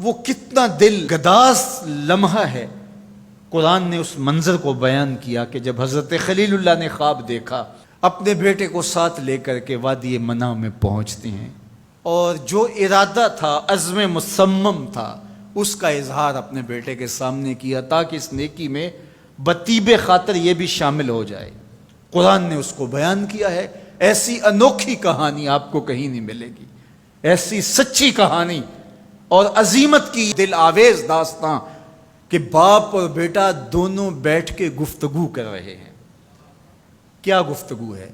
وہ کتنا دل گداز لمحہ ہے۔ قرآن نے اس منظر کو بیان کیا کہ جب حضرت خلیل اللہ نے خواب دیکھا، اپنے بیٹے کو ساتھ لے کر کے وادی منع میں پہنچتے ہیں، اور جو ارادہ تھا، عزم مصمم تھا، اس کا اظہار اپنے بیٹے کے سامنے کیا تاکہ اس نیکی میں بطیب خاطر یہ بھی شامل ہو جائے۔ قرآن نے اس کو بیان کیا ہے۔ ایسی انوکھی کہانی آپ کو کہیں نہیں ملے گی، ایسی سچی کہانی اور عظیمت کی دل آویز داستاں کہ باپ اور بیٹا دونوں بیٹھ کے گفتگو کر رہے ہیں۔ کیا گفتگو ہے؟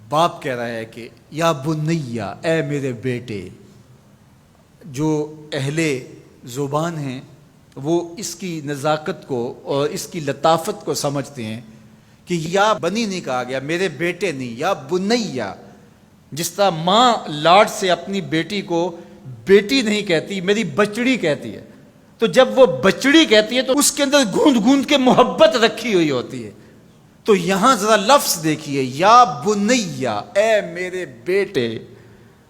باپ کہہ رہا ہے کہ یا بنیا، اے میرے بیٹے۔ جو اہل زبان ہیں وہ اس کی نزاکت کو اور اس کی لطافت کو سمجھتے ہیں کہ یا بنی نہیں کہا گیا، میرے بیٹے نہیں، یا بنیا۔ جس طرح ماں لاڈ سے اپنی بیٹی کو بیٹی نہیں کہتی، میری بچڑی کہتی ہے، تو جب وہ بچڑی کہتی ہے تو اس کے اندر گوند گوند کے محبت رکھی ہوئی ہوتی ہے۔ تو یہاں ذرا لفظ دیکھیے، یا بنیا، اے میرے بیٹے۔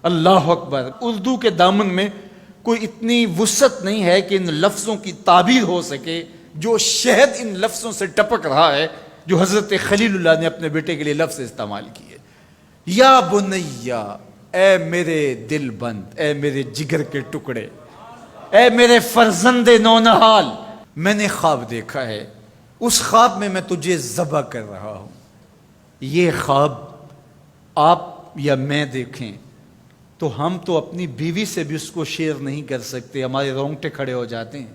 اللہ اکبر۔ اردو کے دامن میں کوئی اتنی وسعت نہیں ہے کہ ان لفظوں کی تعبیر ہو سکے جو شہد ان لفظوں سے ٹپک رہا ہے جو حضرت خلیل اللہ نے اپنے بیٹے کے لیے لفظ استعمال کیے۔ یا بنیا، اے میرے دل بند، اے میرے جگر کے ٹکڑے، اے میرے فرزند نونہال، میں نے خواب دیکھا ہے، اس خواب میں تجھے ذبح کر رہا ہوں۔ یہ خواب آپ یا میں دیکھیں تو ہم تو اپنی بیوی سے بھی اس کو شیئر نہیں کر سکتے، ہمارے رونگٹے کھڑے ہو جاتے ہیں،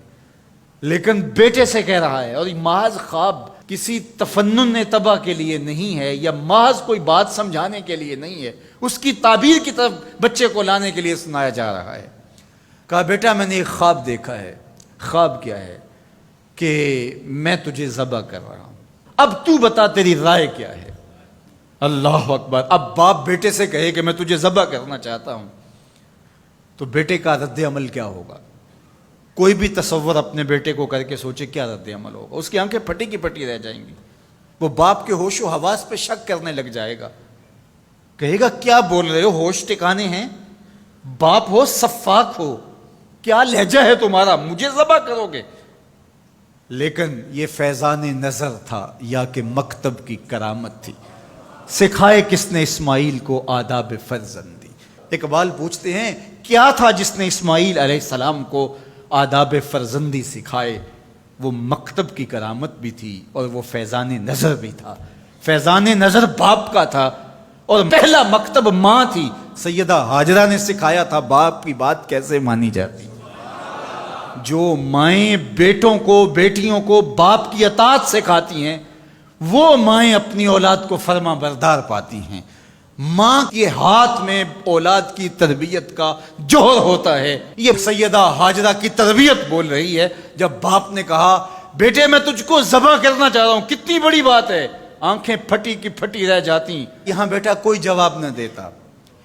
لیکن بیٹے سے کہہ رہا ہے۔ اور یہ محض خواب کسی تفنن طبع کے لیے نہیں ہے، یا محض کوئی بات سمجھانے کے لیے نہیں ہے، اس کی تعبیر کی طرف بچے کو لانے کے لیے سنایا جا رہا ہے۔ کہا بیٹا میں نے ایک خواب دیکھا ہے۔ خواب کیا ہے؟ کہ میں تجھے ذبح کر رہا ہوں، اب تو بتا تیری رائے کیا ہے؟ اللہ اکبر۔ اب باپ بیٹے سے کہے کہ میں تجھے ذبح کرنا چاہتا ہوں تو بیٹے کا رد عمل کیا ہوگا؟ کوئی بھی تصور اپنے بیٹے کو کر کے سوچے کیا رد عمل ہوگا؟ اس کی آنکھیں پھٹی کی پھٹی رہ جائیں گی، وہ باپ کے ہوش و حواس پہ شک کرنے لگ جائے گا، کہے گا کیا بول رہے ہو، ہوش ٹھکانے ہیں؟ باپ ہو، سفاک ہو، کیا لہجہ ہے تمہارا، مجھے ذبح کرو گے؟ لیکن یہ فیضان نظر تھا یا کہ مکتب کی کرامت تھی؟ سکھائے کس نے اسماعیل کو آداب فرزندی؟ اقبال پوچھتے ہیں کیا تھا جس نے اسماعیل علیہ السلام کو آداب فرزندی سکھائے؟ وہ مکتب کی کرامت بھی تھی اور وہ فیضان نظر بھی تھا۔ فیضان نظر باپ کا تھا اور پہلا مکتب ماں تھی۔ سیدہ ہاجرہ نے سکھایا تھا باپ کی بات کیسے مانی جاتی۔ جو مائیں بیٹوں کو، بیٹیوں کو باپ کی اطاعت سکھاتی ہیں، وہ مائیں اپنی اولاد کو فرما بردار پاتی ہیں۔ ماں کے ہاتھ میں اولاد کی تربیت کا جوہر ہوتا ہے۔ یہ سیدہ ہاجرہ کی تربیت بول رہی ہے جب باپ نے کہا بیٹے میں تجھ کو ذبح کرنا چاہ رہا ہوں، کتنی بڑی بات ہے۔ آنکھیں پھٹی کی پھٹی رہ جاتی۔ یہاں بیٹا کوئی جواب نہ دیتا،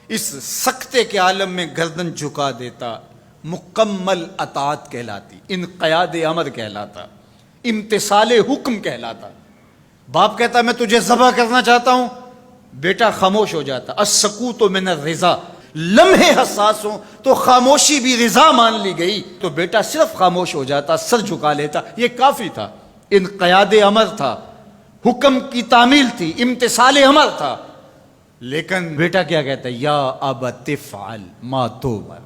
اس سکتے کے عالم میں گردن جھکا دیتا۔ مکمل اطاعت کہلاتی، انقیاد امر کہلاتا، امتثال حکم کہلاتا۔ باپ کہتا میں تجھے ذبح کرنا چاہتا ہوں، بیٹا خاموش ہو جاتا۔ السکوت من الرضا، لمحے حساس ہوں تو خاموشی بھی رضا مان لی گئی تو بیٹا صرف خاموش ہو جاتا، سر جھکا لیتا، یہ کافی تھا۔ انقیاد امر تھا، حکم کی تعمیل تھی، امتثال امر تھا۔ لیکن بیٹا کیا کہتا ہے؟ یا ابت افعل ما تؤمر،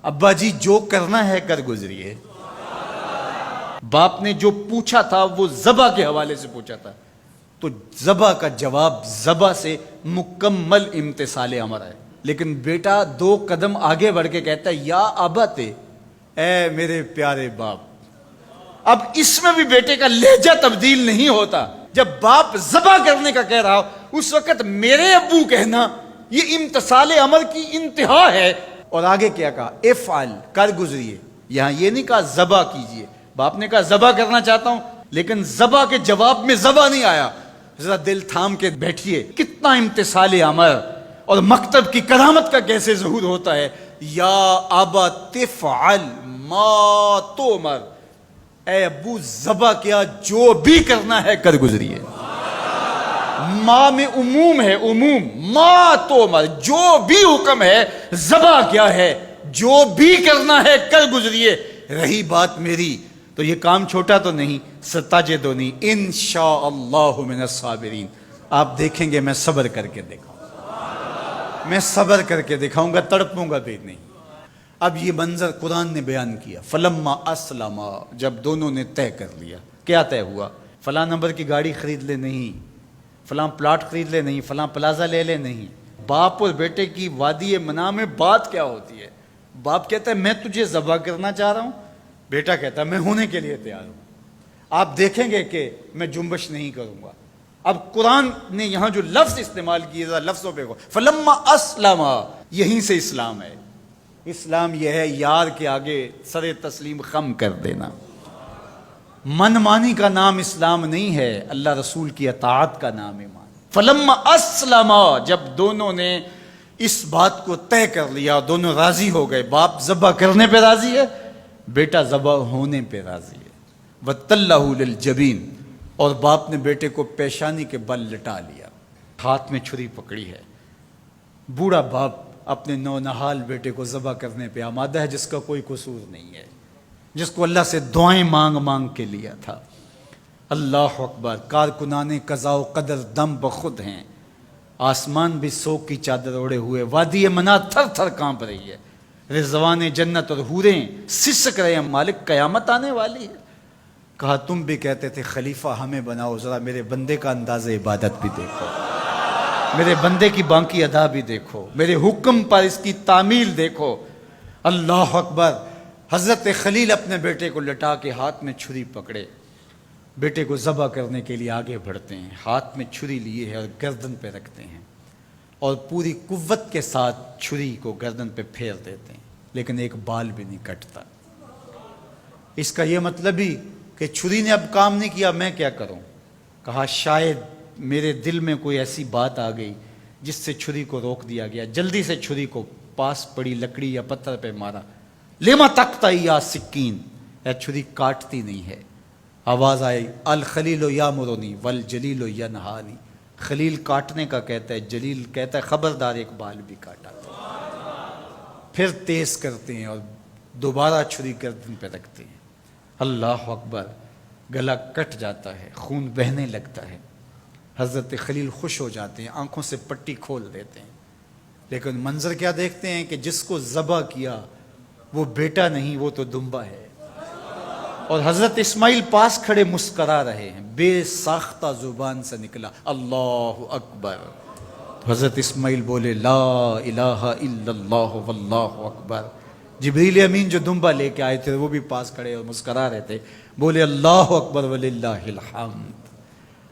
ابا جی جو کرنا ہے کر گزریے۔ باپ نے جو پوچھا تھا وہ ذبح کے حوالے سے پوچھا تھا، تو ذبح کا جواب ذبح سے مکمل امتثال امر ہے۔ لیکن بیٹا دو قدم آگے بڑھ کے کہتا ہے یا ابت، اے میرے پیارے باپ۔ اب اس میں بھی بیٹے کا لہجہ تبدیل نہیں ہوتا۔ جب باپ ذبح کرنے کا کہہ رہا ہو اس وقت میرے ابو کہنا یہ امتثال امر کی انتہا ہے۔ اور آگے کیا کہا؟ افعل، کر گزریے۔ یہاں یہ نہیں کہا ذبح کیجئے، باپ نے کہا ذبح کرنا چاہتا ہوں، لیکن ذبح کے جواب میں ذبح نہیں آیا۔ ذرا دل تھام کے بیٹھیے، کتنا امتثال امر اور مکتب کی کرامت کا کیسے ظہور ہوتا ہے۔ یا ابا تفعل ما تؤمر، اے ابو ذبح کیا، جو بھی کرنا ہے کر گزریے۔ ماں میں عموم ہے، عموم، ما تؤمر، جو بھی حکم ہے ذبح کیا ہے جو بھی کرنا ہے کر گزریے، رہی بات میری تو یہ کام چھوٹا تو نہیں، ستجدنی انشاءاللہ من الصابرین، آپ دیکھیں گے میں صبر کر کے دکھاؤں گا، میں صبر کر کے دکھاؤں گا، تڑپوں گا بھی نہیں۔ اب یہ منظر قرآن نے بیان کیا، فلما اسلما، جب دونوں نے طے کر لیا، کیا طے ہوا؟ فلاں نمبر کی گاڑی خرید لے نہیں، فلاں پلاٹ خرید لے نہیں، فلاں پلازا لے لے نہیں، باپ اور بیٹے کی وادی منع میں بات کیا ہوتی ہے؟ باپ کہتا ہے میں تجھے ذبح کرنا چاہ رہا ہوں، بیٹا کہتا ہے میں ہونے کے لیے تیار ہوں۔ آپ دیکھیں گے کہ میں جنبش نہیں کروں گا۔ اب قرآن نے یہاں جو لفظ استعمال کیے، لفظوں پہ فلما اسلما، یہیں سے اسلام ہے۔ اسلام یہ ہے یار کے آگے سر تسلیم خم کر دینا۔ من مانی کا نام اسلام نہیں ہے، اللہ رسول کی اطاعت کا نام ایمان۔ فلما اسلما، جب دونوں نے اس بات کو طے کر لیا، دونوں راضی ہو گئے، باپ ذبح کرنے پہ راضی ہے، بیٹا ذبح ہونے پہ راضی ہے۔ وَتَلَّهُ لِلْجَبِينِ، اور باپ نے بیٹے کو پیشانی کے بل لٹا لیا، ہاتھ میں چھری پکڑی ہے۔ بوڑھا باپ اپنے نونہال بیٹے کو ذبح کرنے پہ آمادہ ہے، جس کا کوئی قصور نہیں ہے، جس کو اللہ سے دعائیں مانگ مانگ کے لیا تھا۔ اللہ اکبر، کارکنان قضاء و قدر دم بخود ہیں، آسمان بھی سوگ کی چادر اوڑے ہوئے، وادی منع تھر تھر کانپ رہی ہے، رضوان جنت اور حوریں سسک رہے ہیں، مالک قیامت آنے والی ہے۔ کہا تم بھی کہتے تھے خلیفہ ہمیں بناؤ، ذرا میرے بندے کا انداز عبادت بھی دیکھو، میرے بندے کی بانکی ادا بھی دیکھو، میرے حکم پر اس کی تعمیل دیکھو۔ اللہ اکبر، حضرت خلیل اپنے بیٹے کو لٹا کے ہاتھ میں چھری پکڑے، بیٹے کو ذبح کرنے کے لیے آگے بڑھتے ہیں، ہاتھ میں چھری لیے ہے اور گردن پہ رکھتے ہیں، اور پوری قوت کے ساتھ چھری کو گردن پہ پھیر دیتے ہیں، لیکن ایک بال بھی نہیں کٹتا۔ اس کا یہ مطلب ہی کہ چھری نے اب کام نہیں کیا، میں کیا کروں؟ کہا شاید میرے دل میں کوئی ایسی بات آ گئی جس سے چھری کو روک دیا گیا، جلدی سے چھری کو پاس پڑی لکڑی یا پتھر پہ مارا۔ لما تقطعی یا سکین، اے چھری کاٹتی نہیں ہے۔ آواز آئی الخلیل یامرنی والجلیل ینہانی، خلیل کاٹنے کا کہتا ہے، جلیل کہتا ہے خبردار ایک بال بھی کاٹا۔ پھر تیز کرتے ہیں اور دوبارہ چھری گردن پہ رکھتے ہیں۔ اللہ اکبر، گلا کٹ جاتا ہے، خون بہنے لگتا ہے، حضرت خلیل خوش ہو جاتے ہیں، آنکھوں سے پٹی کھول دیتے ہیں، لیکن منظر کیا دیکھتے ہیں کہ جس کو ذبح کیا وہ بیٹا نہیں، وہ تو دمبا ہے۔ اور حضرت اسماعیل پاس کھڑے مسکرا رہے ہیں، بے ساختہ زبان سے نکلا اللہ اکبر۔ حضرت اسماعیل بولے لا الہ الا اللہ واللہ اکبر۔ جبریل امین جو دمبا لے کے آئے تھے وہ بھی پاس کھڑے اور مسکرا رہے تھے، بولے اللہ اکبر وللہ الحمد۔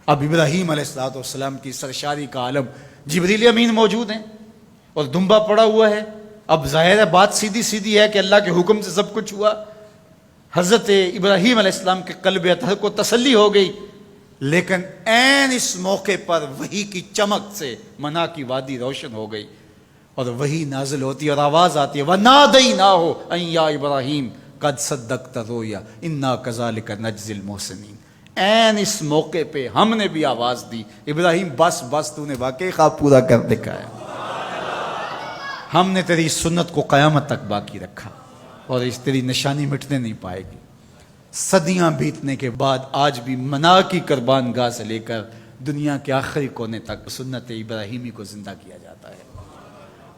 اب ابراہیم علیہ السلام کی سرشاری کا عالم، جبریل امین موجود ہیں اور دمبا پڑا ہوا ہے۔ اب ظاہر ہے بات سیدھی سیدھی ہے کہ اللہ کے حکم سے سب کچھ ہوا۔ حضرت ابراہیم علیہ السلام کے قلب اطہر کو تسلی ہو گئی، لیکن عین اس موقع پر وحی کی چمک سے منع کی وادی روشن ہو گئی، اور وحی نازل ہوتی ہے اور آواز آتی ہے وَنَادَيْنَاهُ أَن يَا إِبْرَاهِيمُ قَدْ صَدَّقْتَ الرُّؤْيَا إِنَّا كَذَلِكَ نَجْزِي الْمُحْسِنِينَ۔ عین اس موقع پہ ہم نے بھی آواز دی، ابراہیم بس بس، تو نے واقعی خواب پورا کر دکھایا، ہم نے تیری سنت کو قیامت تک باقی رکھا اور اس تیری نشانی مٹنے نہیں پائے گی۔ صدیاں بیتنے کے بعد آج بھی منع کی قربان گاہ سے لے کر دنیا کے آخری کونے تک سنت ابراہیمی کو زندہ کیا جاتا ہے۔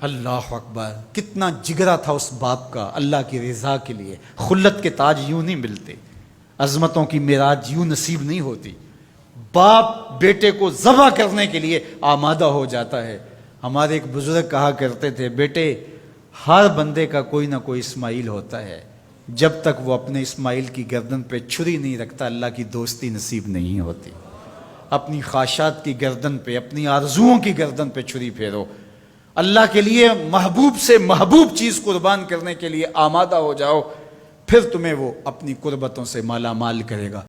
اللہ اکبر، کتنا جگرا تھا اس باپ کا اللہ کی رضا کے لیے۔ خلت کے تاج یوں نہیں ملتے، عظمتوں کی معراج یوں نصیب نہیں ہوتی۔ باپ بیٹے کو ذبح کرنے کے لیے آمادہ ہو جاتا ہے۔ ہمارے ایک بزرگ کہا کرتے تھے بیٹے ہر بندے کا کوئی نہ کوئی اسماعیل ہوتا ہے، جب تک وہ اپنے اسماعیل کی گردن پہ چھری نہیں رکھتا اللہ کی دوستی نصیب نہیں ہوتی۔ اپنی خواہشات کی گردن پہ، اپنی آرزوؤں کی گردن پہ چھری پھیرو، اللہ کے لیے محبوب سے محبوب چیز قربان کرنے کے لیے آمادہ ہو جاؤ، پھر تمہیں وہ اپنی قربتوں سے مالا مال کرے گا۔